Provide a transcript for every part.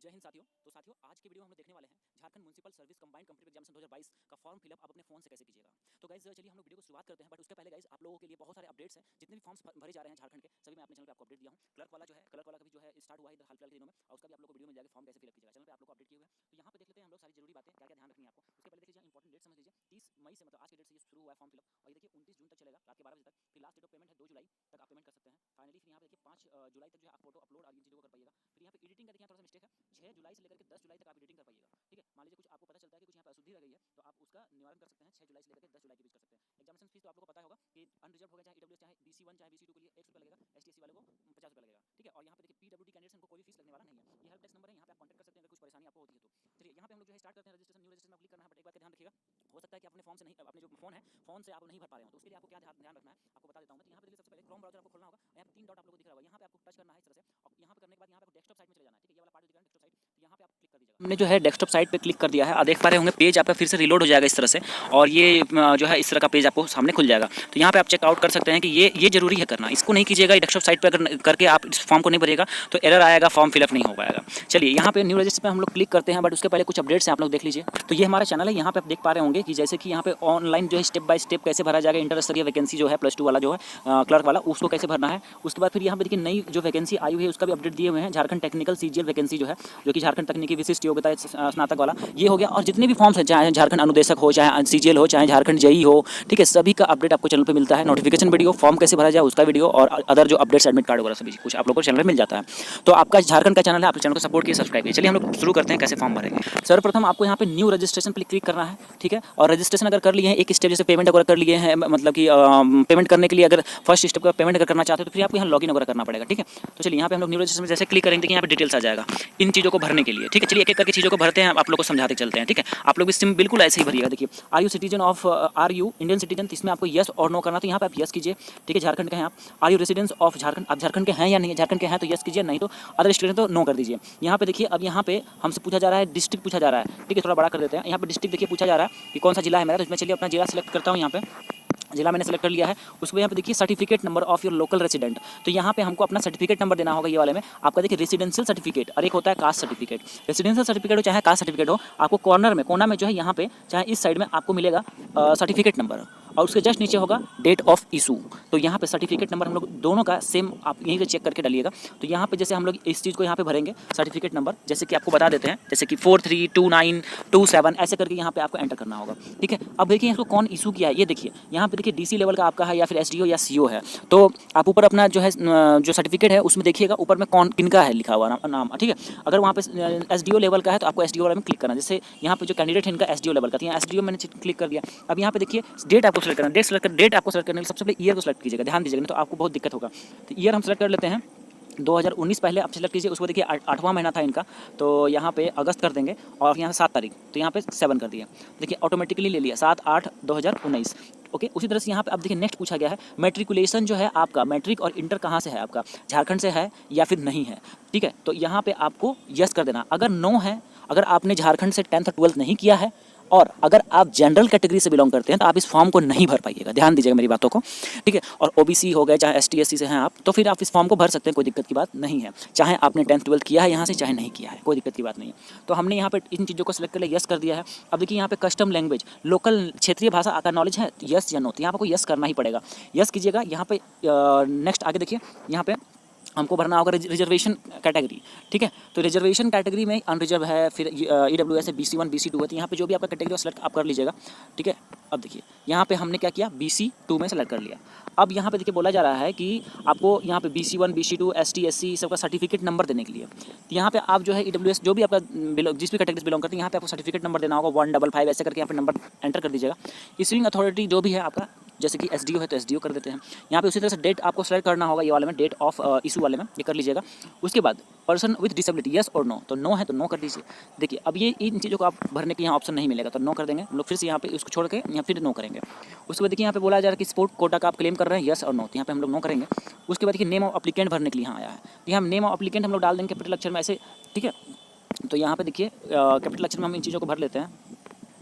जय हिंद साथियों। तो साथियों आज के वीडियो में हम लोग देखने वाले हैं Jharkhand municipal service combined competitive examination 2022 का फॉर्म फिलअप आप अपने फोन से कैसे कीजिएगा। तो गाइस चलिए हम लोग वीडियो को शुरुआत करते हैं, बट उसके पहले गाइस आप लोगों के लिए बहुत सारे अपडेट्स हैं। जितने भी फॉर्म्स भरे जा रहे हैं झारखंड के सभी मैं अपने चैनल पे आपको अपडेट दिया हूँ। क्लर्क वाला जो है क्लर्क वाला का भी जो है स्टार्ट हुआ है इधर हाल फिलहाल के दिनों में, और उसका भी आप लोग को वीडियो मिल जाएगा फॉर्म कैसे फिलअप कीजिएगा, चैनल पे आप लोग को अपडेट किए हुए हैं। तो यहाँ पे देख लेते हैं हम लोग सारी जरूरी बातें क्या क्या ध्यान रखनी है आपको। उसके पहले देखिए इंपॉर्टेंट डेट समझ लीजिए, 30 मई से मतलब आज के डेट से ये शुरू हुआ है फॉर्म फिलअप, और ये देखिए 29 जून तक चलेगा रात के 12 बजे तक। फिर लास्ट डेट ऑफ पेमेंट है 2 जुलाई तक आप पेमेंट कर सकते हैं फाइनली। फिर यहाँ पे देखिए 5 जुलाई तक जो है आप फोटो अपलोड और इन चीज़ों को कर पाइएगा। फिर यहाँ पे एडिटिंग का देखिए थोड़ा सा मिस्टेक है, 6 जुलाई से लेकर के 10 जुलाई तक आप एडिटिंग कर पाइएगा। ठीक है, मान लीजिए कुछ आपको पता चलता है कि कुछ यहाँ पे अशुद्धि रह गई है तो आप उसका निवारण कर सकते हैं 6 जुलाई से लेकर के 10 जुलाई के बीच कर सकते हैं। एग्जामिनेशन फीस तो आप लोगों को पता होगा कि अनरिजर्व होगा, चाहे ईडब्ल्यूएस चाहे BC1 चाहे BC2 के लिए 100 रुपये लगेगा, STSC वाले को 50 रुपये लगेगा। ठीक है, और यहाँ पे देखिए PWD कैंडिडेट्स को कोई भी फीस लगने वाला नहीं है। ये हेल्प डेस्क नंबर है, यहाँ पे आप कॉन्टैक्ट कर सकते हैं अगर कुछ परेशानी आपको होती है तो। चलिए यहाँ पे हम लोग जो है स्टार्ट करते हैं। रजिस्ट्रेशन न्यू रजिस्ट्रेशन क्लिक करना है, बट एक बात का ध्यान रखिएगा, हो सकता है कि अपने फॉर्म से नहीं, अपने जो फोन है फोन से आप नहीं भर पा रहे हो, तो उसके लिए आपको क्या ध्यान रखना है आपको बता देता हूँ मैं। तो यहाँ पे देखिए सबसे पहले क्रोम ब्राउजर आपको खोलना होगा, यहाँ पे 3 डॉट आप लोगों को दिख रहा होगा, यहाँ पे आपको टच करना है इस तरह से, और यहाँ पे करने के बाद यहाँ पे डेस्कटॉप साइट में चले जाना है। ठीक है, ये वाला पार्ट दिख रहा है डेस्कटॉप साइट, तो यहाँ पे आप क्लिक कर दीजिएगा। हमने जो है डेस्कटॉप साइट पे क्लिक कर दिया है, देख पा रहे होंगे पेज आपका फिर से रिलोड हो जाएगा इस तरह से, और ये जो है इस तरह का पेज आपको सामने खुल जाएगा। तो यहाँ पे आप चेकआउट कर सकते हैं कि ये जरूरी है करना, इसको नहीं कीजिएगा डेस्कटॉप साइट पे अगर करके आप इस फॉर्म को नहीं भरिएगा तो एरर आएगा, फॉर्म फिलअप नहीं हो पाएगा। चलिए यहाँ पे न्यू रजिस्टर पे हम लोग क्लिक करते हैं, बट उसके पहले कुछ अपडेट्स हैं आप लोग देख लीजिए। तो ये हमारा चैनल है, यहाँ पे आप देख पा रहे होंगे कि जैसे कि यहाँ पे ऑनलाइन जो है स्टेप बाय स्टेप कैसे भरा जाएगा, इंटर स्तरीय वैकेंसी जो है +2 वाला जो है क्लर्क वाला, उसको कैसे भरना है। उसके बाद फिर यहाँ पे देखिए नई जो वैकेंसी आई हुई है उसका भी अपडेट दिए हुए हैं। झारखंड टेक्निकल CGL वैकेंसी जो है, जो कि झारखंड तकनीकी विशिष्ट योग्यता स्नातक वाला, ये हो गया। और जितने भी फॉर्म्स हैं, चाहे झारखंड अनुदेशक हो, चाहे CGL हो, चाहे झारखंड JEE हो, ठीक है, सभी का अपडेट आपको चैनल पे मिलता है। नोटिफिकेशन वीडियो, फॉर्म कैसे भरा जाए उसका वीडियो, और अदर जो अपडेट्स एडमिट कार्ड वगैरह सभी कुछ आप लोगों को चैनल पे मिल जाता है। तो आपका झारखंड का चैनल है, आप चैनल को सपोर्ट कीजिए, सब्सक्राइब कीजिए। चलिए हम लोग शुरू करते हैं कैसे फॉर्म भरेंगे। सर्वप्रथम आपको यहाँ पे न्यू रजिस्ट्रेशन पे क्लिक करना है। ठीक है, और रजिस्ट्रेशन अगर कर लिए हैं, एक स्टेप जैसे पेमेंट अगर कर लिए हैं, मतलब कि पेमेंट करने के लिए अगर फर्स्ट स्टेप का पेमेंट अगर करना चाहते हो तो फिर आपको यहाँ लॉगिन वगैरह करना पड़ेगा। ठीक है, तो चलिए यहाँ पे हम लोग न्यू रजिस्ट्रेशन में जैसे क्लिक करेंगे, देखिए यहाँ पे डिटेल्स आ जाएगा इन चीज़ों को भरने के लिए। ठीक है, चलिए एक एक करके चीज़ों को भरते हैं, आप लोग को समझाते चलते हैं। ठीक है, आप लोग भी सिम बिल्कुल ऐसे ही भरिएगा। देखिए are you citizen of, are you Indian citizen, इसमें आपको यस और नो करना, तो यहाँ पे आप यस कीजिए। ठीक है, झारखंड के हैं आप। Are you residence of Jharkhand, आप झारखंड के हैं या नहीं, झारखंड के हैं तो यस कीजिए, नहीं तो अदर स्टेट तो नो कर दीजिए। यहाँ पे देखिए अब यहाँ पे हमसे पूछा जा रहा है, डिस्ट्रिक्ट पूछा जा रहा है। ठीक है, थोड़ा बड़ा कर देते हैं। यहाँ पे डिस्ट्रिक्ट देखिए पूछा जा रहा है कि कौन सा जिला है मेरा, तो इसमें चलिए अपना जिला सेलेक्ट करता हूँ। यहाँ पे जिला मैंने सेलेक्ट कर लिया है। उसमें यहाँ पे देखिए certificate number of your local resident, तो यहाँ पे हमको अपना सर्टिफिकेट नंबर देना होगा। ये वाले में आपका देखिए रेसिडेंशियल सर्टिफिकेट और एक होता है कास्ट सर्टिफिकेट। रेसिडेंशियल सर्टिफिकेट हो चाहे कास्ट सर्टिफिकेट हो, आपको कॉर्नर में कोना में जो है यहाँ पे चाहे इस साइड में आपको मिलेगा सर्टिफिकेट नंबर, और उसके जस्ट नीचे होगा डेट ऑफ इशू। तो यहाँ पे सर्टिफिकेट नंबर हम लोग दोनों का सेम आप यहीं से चेक करके डालिएगा। तो यहाँ पे जैसे हम लोग इस चीज़ को यहाँ पे भरेंगे सर्टिफिकेट नंबर, जैसे कि आपको बता देते हैं, जैसे कि 432927 ऐसे करके यहाँ पे आपको एंटर करना होगा। ठीक है, अब देखिए इसको कौन इशू किया है, ये देखिए यहाँ पे देखिए DC लेवल का आपका है या फिर SDO या CO है। तो आप ऊपर अपना जो है जो सर्टिफिकेट है उसमें देखिएगा ऊपर में कौन किनका है लिखा हुआ नाम। ठीक है, अगर वहाँ पे SDO लेवल का है तो आपको SDO वाले में क्लिक करना। जैसे यहाँ पे जो कैंडिडेट है इनका SDO लेवल का, तो यहाँ SDO मैंने क्लिक कर दिया। अब यहाँ पे देखिए डेट आपको सेलेक्ट करना, डेट आपको सेलेक्ट करने के लिए सबसे पहले ईयर को सेलेक्ट कीजिएगा, ध्यान दीजिएगा, नहीं तो आपको बहुत दिक्कत होगा। तो ईयर हम सेलेक्ट कर लेते हैं 2019 पहले आप सेलेक्ट कीजिए। उसको देखिए 8वां महीना था इनका, तो यहाँ पे अगस्त कर देंगे, और यहाँ 7 तारीख, तो यहाँ पे 7 कर दिया। देखिए ऑटोमेटिकली ले लिया 7/8/2019। ओके, उसी तरह से यहाँ पे अब देखिए नेक्स्ट पूछा गया है मैट्रिकुलेशन जो है आपका, मैट्रिक और इंटर कहाँ से है आपका, झारखंड से है या फिर नहीं है। ठीक है, तो यहाँ पे आपको यस कर देना। अगर नो है, अगर आपने झारखंड से 10th और 12th नहीं किया है, और अगर आप जनरल कैटेगरी से बिलोंग करते हैं तो आप इस फॉर्म को नहीं भर पाइएगा, ध्यान दीजिएगा मेरी बातों को। ठीक है, और OBC हो गए चाहे ST/SC से हैं आप, तो फिर आप इस फॉर्म को भर सकते हैं, कोई दिक्कत की बात नहीं है। चाहे आपने 10th 12th किया है यहाँ से, चाहे नहीं किया है, कोई दिक्कत की बात नहीं है। तो हमने यहाँ पे इन चीज़ों को सिलेक्ट कर लिया, यस कर दिया है। अब देखिए यहाँ पे कस्टम लैंग्वेज, लोकल क्षेत्रीय भाषा का नॉलेज है, यस या नो, तो यहाँ पर कोई यस करना ही पड़ेगा, यस कीजिएगा। यहाँ पे नेक्स्ट आगे देखिए यहाँ पे हमको भरना होगा रिजर्वेशन कैटेगरी। ठीक है, तो रिजर्वेशन कैटेगरी में अनरिजर्व है, फिर EWS है, BC1 BC2 है, तो यहाँ पे जो भी आपका कैटेगरी सेलेक्ट आप कर लीजिएगा। ठीक है, अब देखिए यहाँ पे हमने क्या किया, BC2 में सेलेक्ट कर लिया। अब यहाँ पे देखिए बोला जा रहा है कि आपको यहाँ पे BC1 BC2 ST/SC सबका सर्टिफिकेट नंबर देने के लिए, तो यहाँ पे आप जो है EWS जो भी आपका जिस भी कैटेगरी से बिलोंग करते हैं, यहाँ पे आपको सर्टिफिकेट नंबर देना होगा 155 ऐसे करके यहाँ पे नंबर एंटर कर दीजिएगा। इशूइंग अथॉरिटी जो भी है आपका, जैसे कि SDO है तो SDO कर देते हैं। यहाँ पे उसी तरह से डेट आपको सेलेक्ट करना होगा, ये वाले में डेट ऑफ इशू वाले में ये कर लीजिएगा। उसके बाद पर्सन विद डिसेबिलिटी, यस और नो, तो नो है तो नो कर दीजिए। देखिए अब ये इन चीज़ों को आप भरने के यहाँ ऑप्शन नहीं मिलेगा, तो नो कर देंगे हम लोग। फिर से यहाँ पे उसको छोड़ के यहाँ फिर नो करेंगे। उसके बाद देखिए यहाँ पे बोला जा रहा है कि स्पोर्ट कोटा का आप क्लेम कर रहे हैं, यस और नो, तो यहाँ पे हम लोग नो करेंगे। उसके बाद देखिए नेम ऑफ अप्लीकेंट भरने के लिए यहाँ आया है, तो यहाँ नेम ऑफ अप्लीकेंट हम लोग डाल देंगे कैपिटल अक्षर में ऐसे। ठीक है, तो यहाँ पे देखिए कैपिटल अक्षर में हम इन चीज़ों को भर लेते हैं,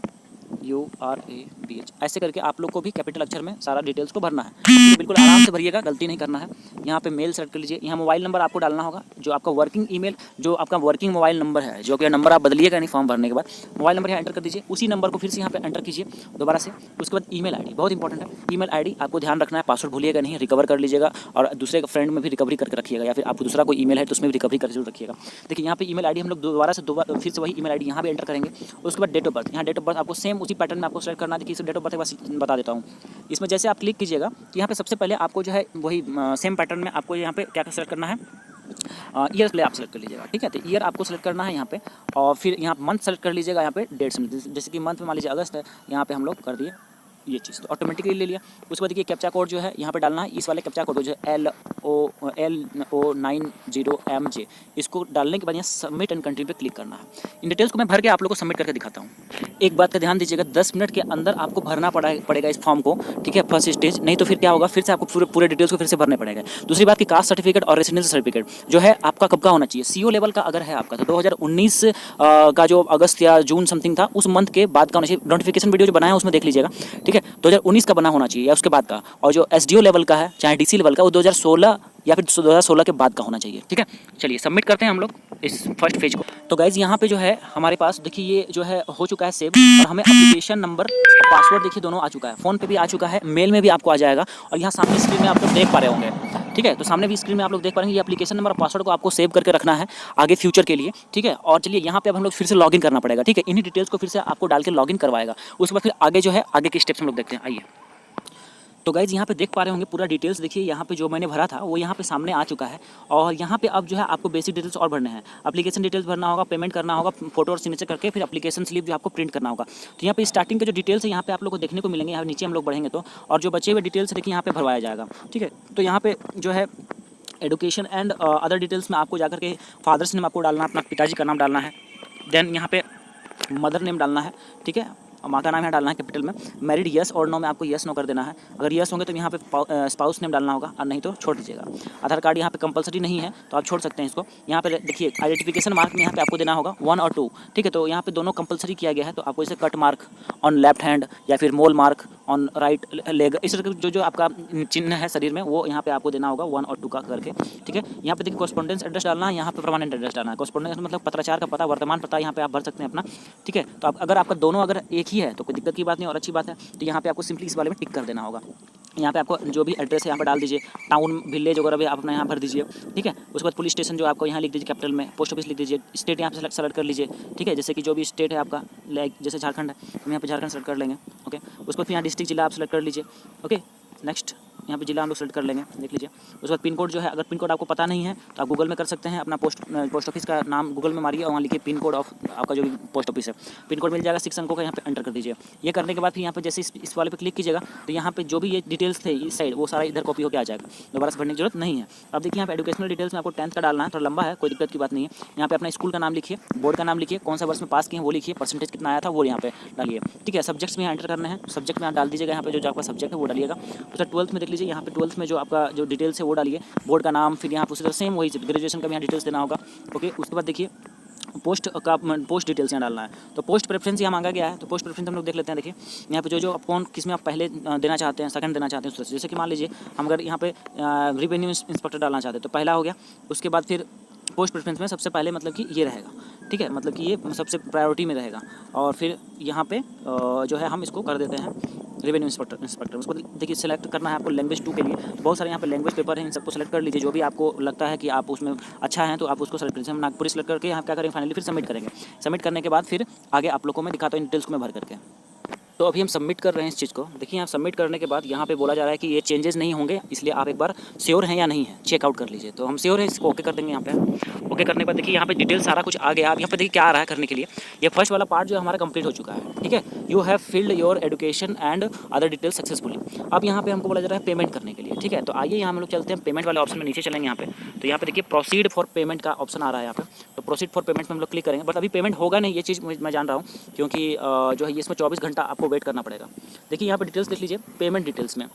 URABH ऐसे करके आप लोग को भी कैपिटल अक्षर में सारा डिटेल्स को भरना है। तो बिल्कुल आराम से भरिएगा, गलती नहीं करना है। यहाँ पे मेल सेलेक्ट कर लीजिए, यहाँ मोबाइल नंबर आपको डालना होगा, जो आपका वर्किंग ईमेल, जो आपका वर्किंग मोबाइल नंबर है, जो कि नंबर आप बदलिएगा नहीं फॉर्म भरने के बाद, मोबाइल नंबर यहाँ एंटर कर दीजिए। उसी नंबर को फिर से यहाँ पे एंटर कीजिए दोबारा से। उसके बाद ईमेल आईडी बहुत इंपॉर्टेंट है, ईमेल आईडी आपको ध्यान रखना है, पासवर्ड भूलिएगा नहीं, रिकवर कर लीजिएगा और दूसरे फ्रेंड में भी रिकवरी करके रखिएगा, या फिर आपको दूसरा कोई ईमेल है तो उसमें भी रिकवरी करके जरूर रखिएगा। देखिए यहाँ पे ईमेल आईडी हम लोग दोबारा फिर से वही ईमेल आईडी यहाँ पे एंटर करेंगे। उसके बाद डेट ऑफ बर्थ, यहाँ डेट ऑफ बर्थ आपको सेम उसी पैटर्न में आपको सेलेक्ट करना है। देखिए इस डेट ऑफ बर्थ बस बता देता हूँ। इसमें जैसे आप क्लिक कीजिएगा तो यहाँ पे सबसे पहले आपको जो है वही सेम पैटर्न में आपको यहाँ पे क्या सेलेक्ट करना है, ईयर प्ले आप सेलेक्ट कर लीजिएगा। ठीक है, तो ईयर आपको सेलेक्ट करना है यहाँ पे, और फिर यहाँ मंथ सेलेक्ट कर लीजिएगा। यहाँ पे डेट्स में जैसे कि मंथ में मान लीजिए अगस्त है, यहाँ पे हम लोग कर दिए ये चीज़, तो ऑटोमेटिकली ले लिया। उसके बाद देखिए कैप्चा कोड जो है यहाँ पे डालना है, इस वाले कैप्चा कोड जो है LO90MJ, इसको डालने के बाद यहाँ सबमिट एंड कंटिन्यू पे क्लिक करना है। इन डिटेल्स को मैं भर के आप लोग को सबमिट करके दिखाता हूँ। एक बात का ध्यान दीजिएगा, 10 मिनट के अंदर आपको भरना पड़ेगा इस फॉर्म को। ठीक है, फर्स्ट स्टेज, नहीं तो फिर क्या होगा, फिर से आपको पूरे डिटेल्स को फिर से भरने पड़ेगा। दूसरी बात की कास्ट सर्टिफिकेट और रेसिडेंस सर्टिफिकेट जो है आपका कब का होना चाहिए, CO लेवल का अगर है आपका तो 2019 का जो अगस्त या जून समथिंग था उस मंथ के बाद का होना चाहिए। नोटिफिकेशन वीडियो जो बनाया उसमें देख लीजिएगा। ठीक है, 2019 का बना होना चाहिए या उसके बाद का, और जो SDO लेवल का है चाहे DC लेवल का वो 2016 या फिर 2016 के बाद का होना चाहिए। ठीक है, चलिए सबमिट करते हैं हम लोग इस फर्स्ट फेज को। तो गाइज यहाँ पे जो है हमारे पास देखिए ये जो है हो चुका है सेव, और हमें एप्लीकेशन नंबर और पासवर्ड देखिए दोनों आ चुका है, फ़ोन पे भी आ चुका है, मेल में भी आपको आ जाएगा, और यहाँ सामने स्क्रीन में आप लोग देख पा रहे होंगे। ठीक है, तो सामने भी स्क्रीन में आप लोग देख पाएंगे ये एप्लीकेशन नंबर और पासवर्ड को आपको सेव करके रखना है आगे फ्यूचर के लिए। ठीक है, और चलिए यहाँ पे अब हम लोग फिर से लॉगिन करना पड़ेगा। ठीक है, इन्हीं डिटेल्स को फिर से आपको डाल के लॉगिन करवाएगा। उसके बाद फिर आगे जो है आगे के स्टेप्स हम लोग देखते हैं, आइए। तो गाइज यहाँ पे देख पा रहे होंगे पूरा डिटेल्स, देखिए यहाँ पे जो मैंने भरा था वो यहाँ पे सामने आ चुका है, और यहाँ पे अब जो है आपको बेसिक डिटेल्स और भरने हैं। एप्लीकेशन डिटेल्स भरना होगा, पेमेंट करना होगा, फोटो और सिग्नेचर करके फिर एप्लीकेशन स्लिप जो आपको प्रिंट करना होगा। तो यहाँ पे स्टार्टिंग के जो डिटेल्स है यहाँ पे आप लोग को देखने को मिलेंगे, यहाँ नीचे हम लोग बढ़ेंगे तो, और जो बचे हुए डिटेल्स देखिए यहाँ पे भरवाया जाएगा। ठीक है, तो यहाँ पे जो है एडुकेशन एंड अदर डिटेल्स में आपको जाकर के फादर्स नेम आपको डालना है, अपना पिताजी का नाम डालना है, देन यहाँ पे मदर नेम डालना है। ठीक है, माँ का नाम यहाँ डालना है कैपिटल में। मैरिड यस और नो में आपको यस नो कर देना है, अगर यस होंगे तो यहाँ पे स्पाउस नेम डालना होगा, और नहीं तो छोड़ दीजिएगा। आधार कार्ड यहाँ पे कंपलसरी नहीं है तो आप छोड़ सकते हैं इसको। यहाँ पे देखिए आइडेंटिफिकेशन मार्क में यहाँ पे आपको देना होगा 1 और 2। ठीक है, तो यहाँ पे दोनों कंपलसरी किया गया है, तो आपको इसे cut mark on left hand या फिर मोल मार्क ऑन राइट लेग, इस तरह के जो आपका चिन्ह है शरीर में वो यहाँ पे आपको देना होगा 1 और 2 का करके। ठीक है, यहाँ पे देखिए कॉरेस्पॉन्डेंस एड्रेस डालना है, यहाँ पे परमानेंट एड्रेस डालना है। कॉरेस्पॉन्डेंस मतलब पत्राचार का पता, वर्तमान पता यहाँ पे आप भर सकते हैं अपना। ठीक है, तो अगर आपका दोनों अगर एक ही है तो कोई दिक्कत की बात नहीं और अच्छी बात है। तो यहाँ पे आपको सिंपली इस वाले में टिक कर देना होगा। यहाँ पे आपको जो भी एड्रेस है यहाँ पे डाल दीजिए, टाउन विलेज वगैरह भी आप अपना यहाँ भर दीजिए। ठीक है, उसके बाद पुलिस स्टेशन जो आपको यहाँ लिख दीजिए कैपिटल में, पोस्ट ऑफिस लिख दीजिए, स्टेट यहाँ पे सेलेक्ट कर लीजिए। ठीक है, जैसे कि जो भी स्टेट है आपका, लाइक जैसे झारखंड है हम यहाँ पे झारखंड सेलेक्ट कर लेंगे। ओके, उसके बाद फिर यहाँ डिस्ट्रिक्ट जिला आप सेलेक्ट कर लीजिए। ओके, नेक्स्ट यहाँ पे जिला हम लोग सेलेक्ट कर लेंगे, देख लीजिए। उसके बाद पिन कोड जो है, अगर पिन कोड आपको पता नहीं है तो आप गूगल में कर सकते हैं, अपना पोस्ट ऑफिस का नाम गूगल में मारिए और वहाँ लिखिए पिन कोड ऑफ आपका जो भी पोस्ट ऑफिस है, पिन कोड मिल जाएगा 6 अंकों का, यहाँ पे एंटर कर दीजिए। ये करने के बाद फिर यहाँ पे जैसे इस वाले पे क्लिक कीजिएगा तो यहाँ पे जो भी ये डिटेल्स थे इस साइड वो सारा इधर कॉपी होकर आ जाएगा, दोबारा से भरने की जरूरत नहीं है। अब देखिए यहाँ पे एजुकेशनल डिटेल्स में आपको 10th का डालना है, थोड़ा लंबा है, कोई दिक्कत की बात नहीं है। यहाँ पे अपना स्कूल का नाम लिखिए, बोर्ड का नाम लिखिए, कौन सा वर्ष में पास किए हैं वो लिखिए, परसेंटेज कितना आया था वो यहाँ पे डालिए। ठीक है, सब्जेक्ट्स में यहाँ एंटर करना है, सब्जेक्ट में आप डाल दीजिएगा यहाँ पे जो आपका सब्जेक्ट है वो डालिएगा। तो 12th में देख लीजिए, यहाँ पे 12th में जो आपका जो डिटेल्स है वो डालिए, बोर्ड का नाम, फिर यहाँ पर उसी तरह सेम वही ग्रेजुएशन का भी यहाँ डिटेल्स देना होगा। ओके, उसके बाद देखिए पोस्ट डिटेल्स यहाँ डालना है, तो पोस्ट प्रेफरेंस यहाँ मांगा गया है, तो पोस्ट प्रेफरेंस हम लोग देख लेते हैं। देखिए यहाँ पे जो कौन किस में आप पहले देना चाहते हैं, सेकंड देना चाहते हैं, जैसे कि मान लीजिए हम अगर यहाँ पे रेवेन्यू इंस्पेक्टर डालना चाहते हैं तो पहला हो गया। उसके बाद फिर पोस्ट प्रेफरेंस में सबसे पहले मतलब कि ये रहेगा। ठीक है, मतलब कि ये सबसे प्रायोरिटी में रहेगा, और फिर यहाँ पे जो है हम इसको कर देते हैं रेवेन्यू इंस्पेक्टर। उसको देखिए सेलेक्ट करना है आपको लैंग्वेज 2 के लिए, तो बहुत सारे यहाँ पे लैंग्वेज पेपर हैं, इन सबको सेलेक्ट कर लीजिए। जो भी आपको लगता है कि आप उसमें अच्छा है तो आप उसको सेलेक्ट करिए। हम नागपुरी सेलेक्ट करके यहाँ क्या करेंगे, फाइनली फिर सबमिट करेंगे। सबमिट करने के बाद फिर आगे आप लोगों को मैं दिखाता हूँ इन डिटेल्स को मैं भर करके। तो अभी हम सबमिट कर रहे हैं इस चीज़ को। देखिए यहाँ सबमिट करने के बाद यहाँ पे बोला जा रहा है कि ये चेंजेस नहीं होंगे, इसलिए आप एक बार श्योर हैं या नहीं है चेकआउट कर लीजिए। तो हम श्योर हैं, इसको ओके कर देंगे। यहाँ पे ओके करने के बाद देखिए यहाँ पे डिटेल सारा कुछ आ गया। अब यहाँ पे देखिए क्या आ रहा है करने के लिए, ये फर्स्ट वाला पार्ट जो हमारा कंप्लीट हो चुका है। ठीक है, you have filled your education and other details successfully. अब यहाँ पे हमको बोला जा रहा है पेमेंट करने के लिए। ठीक है, तो आइए यहाँ हम लोग चलते हैं पेमेंट वाले ऑप्शन में, नीचे चलेंगे यहाँ पे। तो यहाँ पे देखिए प्रोसीड फॉर पेमेंट का ऑप्शन आ रहा है यहाँ पे, तो प्रोसीड फॉर पेमेंट में हम लोग क्लिक करेंगे। बट अभी पेमेंट होगा नहीं, ये चीज़ मैं जान रहा हूँ, क्योंकि जो है इसमें 24 घंटा आपको वेट करना पड़ेगा। देखिए यहाँ पे डिटेल्स देख लीजिए, पेमेंट डिटेल्स में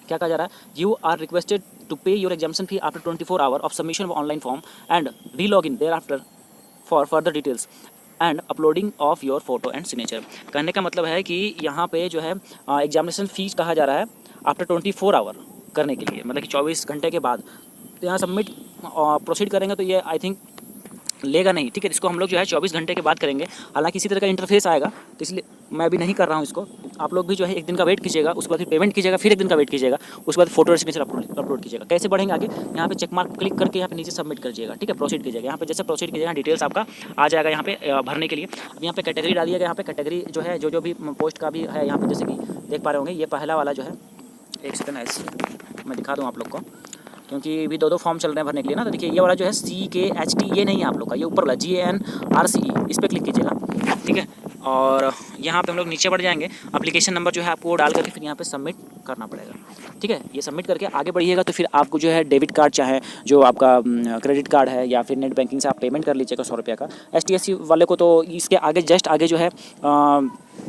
क्या कहा जा रहा है, यू आर रिक्वेस्टेड टू पे your examination fee after 24 hour of submission of online form and re log in their after for further details and uploading of your photo and signature. कहने का मतलब है कि यहाँ पे जो है एग्जामिनेशन फीस कहा जा रहा है आफ्टर 24 आवर करने के लिए, मतलब कि 24 घंटे के बाद। तो यहाँ सबमिट प्रोसीड करेंगे तो ये आई थिंक लेगा नहीं, ठीक है। इसको हम लोग जो है 24 घंटे के बाद करेंगे। हालांकि इसी तरह का इंटरफेस आएगा, तो इसलिए मैं भी नहीं कर रहा हूँ इसको। आप लोग भी जो है एक दिन का वेट कीजिएगा, उसके बाद फिर पेमेंट कीजिएगा, फिर एक दिन का वेट कीजिएगा, उसके बाद फोटो और सिग्नेचर अपलोड कीजिएगा। कैसे बढ़ेंगे आगे, यहाँ पे चेक मार्क क्लिक करके यहाँ पे नीचे सबमिट करिएगा, ठीक है। प्रोसीड कीजिएगा, यहाँ पे जैसे प्रोसीड कीजिएगा डिटेल्स आपका आ जाएगा यहाँ पे भरने के लिए। अब यहाँ पे कैटेगरी डालिएगा, यहाँ पे कैटेगरी जो है जो भी पोस्ट का भी है यहाँ पे, जैसे कि देख पा रहे होंगे ये पहला वाला जो है, एक सेकंड ऐसे मैं दिखा दूँ आप लोग को, क्योंकि भी दो फॉर्म चल रहे हैं भरने के लिए ना। तो देखिए ये वाला जो है CKHT ये नहीं है आप लोग का, ये ऊपर वाला GANRCE, इस पर क्लिक कीजिएगा, ठीक है। और यहाँ पे हम लोग नीचे बढ़ जाएंगे, एप्लीकेशन नंबर जो है आपको वो डाल करके फिर यहाँ पे सबमिट करना पड़ेगा, ठीक है। ये सबमिट करके आगे बढ़िएगा तो फिर आपको जो है डेबिट कार्ड चाहे जो आपका क्रेडिट कार्ड है या फिर नेट बैंकिंग से आप पेमेंट कर लीजिएगा 100 रुपये का। STSC वाले को तो इसके आगे जस्ट आगे जो है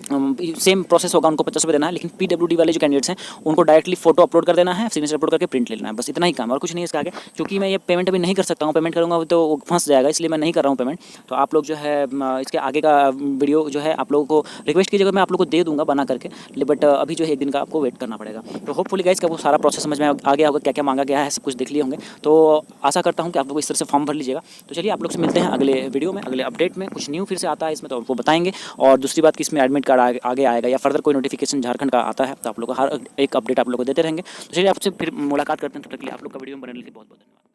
सेम प्रोसेस होगा, उनको 50 रुपये देना है। लेकिन PWD वाले जो कैंडिडेट्स हैं उनको डायरेक्टली फोटो अपलोड कर देना है, सिग्नेचर अपलोड करके प्रिंट ले लेना है, बस इतना ही काम, और कुछ नहीं है इसका आगे। क्योंकि मैं ये पेमेंट अभी नहीं कर सकता हूँ, पेमेंट करूँगा तो वो फंस जाएगा, इसलिए मैं नहीं कर रहा हूँ पेमेंट। तो आप लोग जो है इसके आगे का वीडियो जो है आप लोगों को रिक्वेस्ट कीजिएगा, मैं आप लोग को दे दूँगा बना करके, बट अभी जो है एक दिन का आपको वेट करना पड़ेगा। तो होपफुली गाइस का वो सारा प्रोसेस समझ में आ गया होगा, क्या क्या मांगा गया है सब कुछ देख लिए होंगे। तो आशा करता हूँ कि आप लोग इस तरह से फॉर्म भर लीजिएगा। तो चलिए आप लोग से मिलते हैं अगले वीडियो में, अगले अपडेट में। कुछ न्यू फिर से आता है इसमें तो आपको बताएंगे। और दूसरी बात कि इसमें एडमिट कार्ड आगे आएगा या फर्दर कोई नोटिफिकेशन झारखंड का आता है तो आप लोग को हर एक अपडेट आप लोग को देते रहेंगे। तो चलिए आपसे फिर मुलाकात करते हैं, तब तक के लिए आप लोग का वीडियो में बने रहने के लिए बहुत बहुत धन्यवाद।